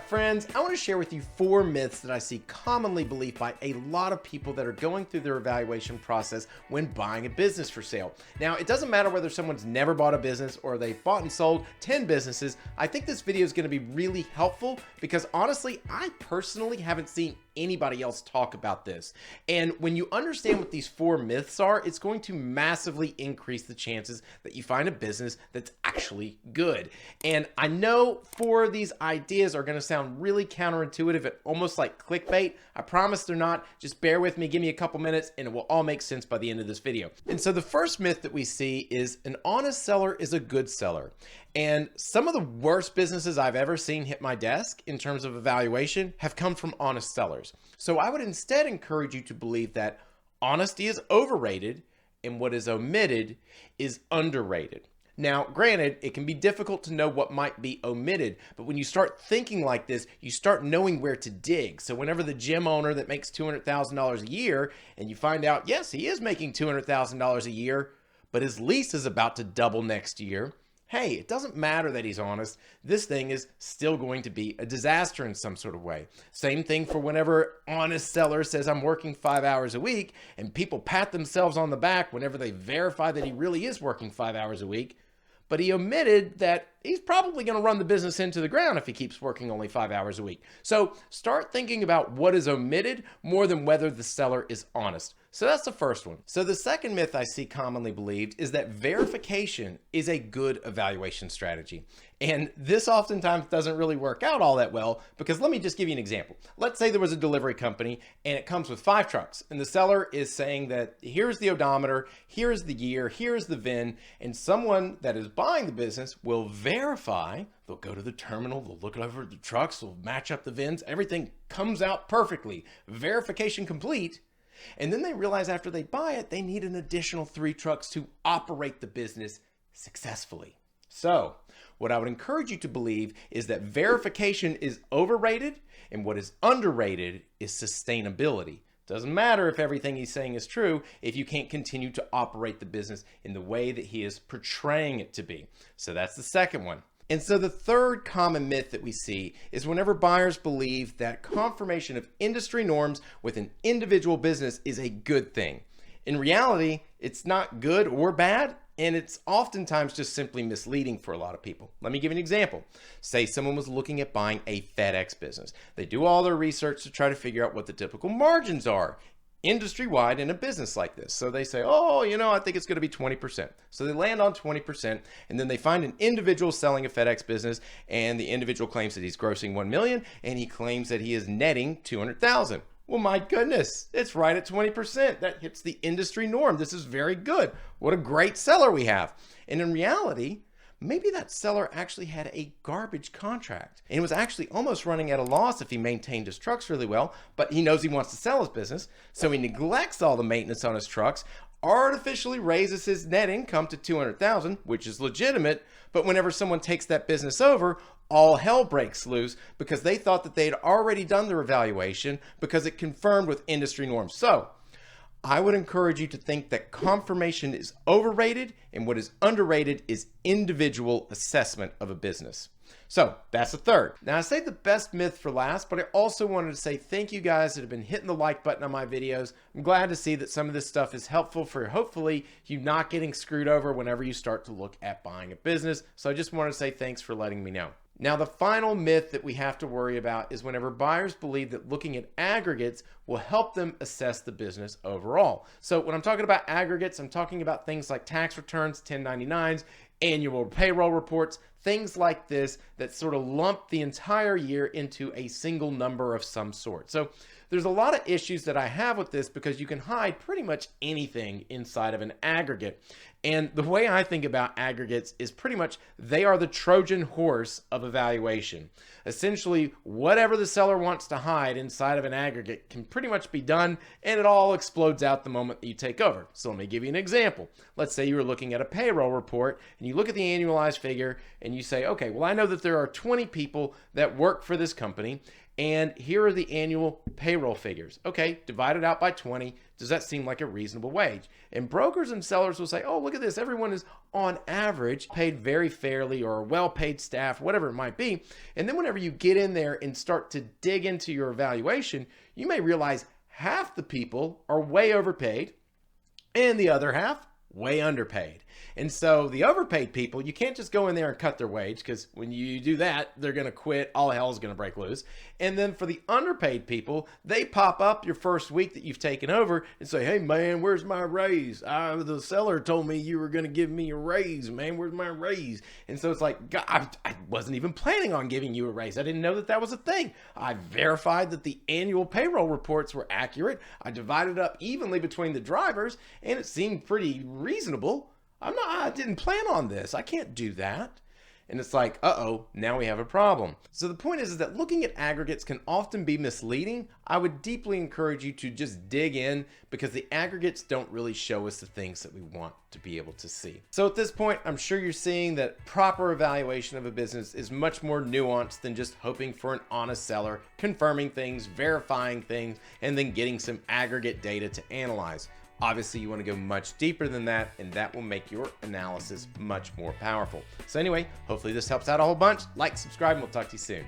friends, I want to share with you 4 myths that I see commonly believed by a lot of people that are going through their evaluation process when buying a business for sale. Now, it doesn't matter whether someone's never bought a business or they've bought and sold 10 businesses. I think this video is going to be really helpful because honestly, I personally haven't seen anybody else talk about this. And when you understand what these 4 myths are, it's going to massively increase the chances that you find a business that's actually good. And I know 4 of these ideas are going to sound really counterintuitive and almost like clickbait. I promise they're not. Just bear with me, give me a couple minutes, and it will all make sense by the end of this video. And so the first myth that we see is an honest seller is a good seller. And some of the worst businesses I've ever seen hit my desk in terms of evaluation have come from honest sellers. So I would instead encourage you to believe that honesty is overrated and what is omitted is underrated. Now, granted, it can be difficult to know what might be omitted, but when you start thinking like this, you start knowing where to dig. So whenever the gym owner that makes $200,000 a year and you find out, yes, he is making $200,000 a year, but his lease is about to double next year, hey, it doesn't matter that he's honest. This thing is still going to be a disaster in some sort of way. Same thing for whenever honest seller says I'm working 5 hours a week and people pat themselves on the back whenever they verify that he really is working 5 hours a week. But he omitted that he's probably going to run the business into the ground if he keeps working only 5 hours a week. So start thinking about what is omitted more than whether the seller is honest. So that's the first one. So the second myth I see commonly believed is that verification is a good evaluation strategy. And this oftentimes doesn't really work out all that well because let me just give you an example. Let's say there was a delivery company and it comes with 5 trucks and the seller is saying that here's the odometer, here's the year, here's the VIN, and someone that is buying the business will verify. They'll go to the terminal, they'll look over the trucks, they'll match up the VINs, everything comes out perfectly, verification complete. And then they realize after they buy it, they need an additional 3 trucks to operate the business successfully. So what I would encourage you to believe is that verification is overrated and what is underrated is sustainability. Doesn't matter if everything he's saying is true if you can't continue to operate the business in the way that he is portraying it to be. So that's the second one. And so the third common myth that we see is whenever buyers believe that confirmation of industry norms with an individual business is a good thing. In reality, it's not good or bad, and it's oftentimes just simply misleading for a lot of people. Let me give you an example. Say someone was looking at buying a FedEx business. They do all their research to try to figure out what the typical margins are industry-wide in a business like this. So they say, oh, I think it's going to be 20%. So they land on 20%, and then they find an individual selling a FedEx business, and the individual claims that he's grossing $1 million, and he claims that he is netting $200,000. Well, my goodness, it's right at 20%. That hits the industry norm. This is very good. What a great seller we have. And in reality, maybe that seller actually had a garbage contract and was actually almost running at a loss if he maintained his trucks really well, but he knows he wants to sell his business. So he neglects all the maintenance on his trucks, artificially raises his net income to $200,000, which is legitimate. But whenever someone takes that business over, all hell breaks loose because they thought that they had already done their evaluation because it confirmed with industry norms. So I would encourage you to think that confirmation is overrated and what is underrated is individual assessment of a business. So that's the third. Now I saved the best myth for last, but I also wanted to say thank you guys that have been hitting the like button on my videos. I'm glad to see that some of this stuff is helpful for hopefully you not getting screwed over whenever you start to look at buying a business. So I just wanted to say thanks for letting me know. Now, the final myth that we have to worry about is whenever buyers believe that looking at aggregates will help them assess the business overall. So when I'm talking about aggregates, I'm talking about things like tax returns, 1099s, annual payroll reports, things like this that sort of lump the entire year into a single number of some sort. So there's a lot of issues that I have with this because you can hide pretty much anything inside of an aggregate. And the way I think about aggregates is pretty much they are the Trojan horse of evaluation. Essentially, whatever the seller wants to hide inside of an aggregate can pretty much be done, and it all explodes out the moment that you take over. So let me give you an example. Let's say you were looking at a payroll report, and you look at the annualized figure, and and you say, okay, well, I know that there are 20 people that work for this company, and here are the annual payroll figures. Okay, divided out by 20. Does that seem like a reasonable wage? And brokers and sellers will say, oh, look at this. Everyone is on average paid very fairly, or well-paid staff, whatever it might be. And then whenever you get in there and start to dig into your evaluation, you may realize half the people are way overpaid and the other half way underpaid. And so the overpaid people, you can't just go in there and cut their wage, because when you do that, they're going to quit. All hell is going to break loose. And then for the underpaid people, they pop up your first week that you've taken over and say, hey, man, where's my raise? The seller told me you were going to give me a raise, man. Where's my raise? And so it's like, God, I wasn't even planning on giving you a raise. I didn't know that that was a thing. I verified that the annual payroll reports were accurate. I divided up evenly between the drivers, and it seemed pretty reasonable. I didn't plan on this. I can't do that. And it's like, uh-oh, now we have a problem. So the point is that looking at aggregates can often be misleading. I would deeply encourage you to just dig in, because the aggregates don't really show us the things that we want to be able to see. So at this point, I'm sure you're seeing that proper evaluation of a business is much more nuanced than just hoping for an honest seller, confirming things, verifying things, and then getting some aggregate data to analyze. Obviously, you want to go much deeper than that, and that will make your analysis much more powerful. So anyway, hopefully this helps out a whole bunch. Like, subscribe, and we'll talk to you soon.